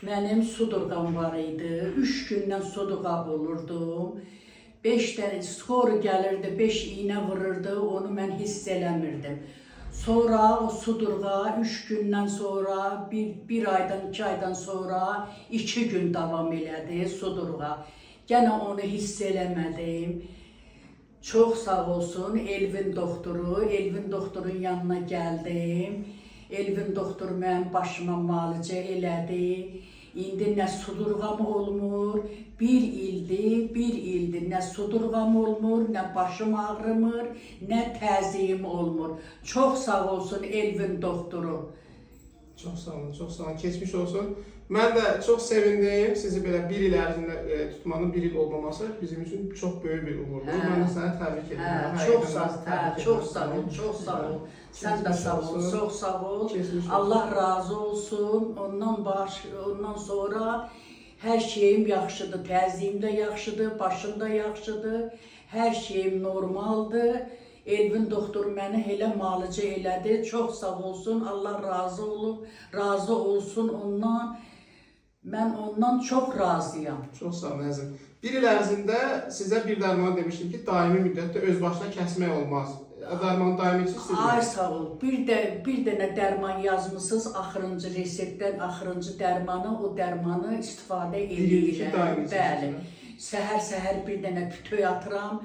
Mənim sudurqam var idi. 3 gündən sudurqa olurdum. 5 dənə skor gəlirdi, 5 iynə vururdu, onu mən hiss eləmirdim. Sonra o sudurqa 3 gündən sonra, bir aydan, 2 aydan sonra 2 gün davam elədi sudurqa. Gənə onu hiss eləmədim. Çox sağ olsun Elvin doktoru, Elvin doktorun yanına gəldim. Elvin doktor mənim başıma müalicə elədi. İndi nə sudurğam olmur, bir ildir, nə sudurğam olmur, nə başım ağrımır, nə təzyiqim olmur. Çox sağ olsun Elvin doktoru. Çox sağ olun, çox sağ olun. Keçmiş olsun. Mən də çox sevindim. Sizi belə bir il ərzində tutmanın bir il olmaması bizim üçün çox böyük bir uğurdur. Mən də səni təbrik edirəm. Çox sağ ol, çox sağ ol. Sən də sağ ol, çox sağ ol. Allah razı olsun. Ondan sonra hər şeyim yaxşıdır. Təzyiqim də yaxşıdır, başım da yaxşıdır. Hər şeyim normaldır. Elvin doktor məni elə müalicə elədi. Çox sağ olsun. Allah razı olsun ondan. Mən ondan çox razıyam. Çox sağ olun əzizim. Bir il ərzində sizə bir dərman demişdim ki, daimi müddətdə öz başına kəsmək olmaz. Dərman daimi içirsiniz. Ay sağ ol. Bir dənə dərman yazmısınız, axırıncı reseptdən axırıncı dərmanı, o dərmanı istifadə edirəm. Bəli. Səhər bir dənə pütüy atıram.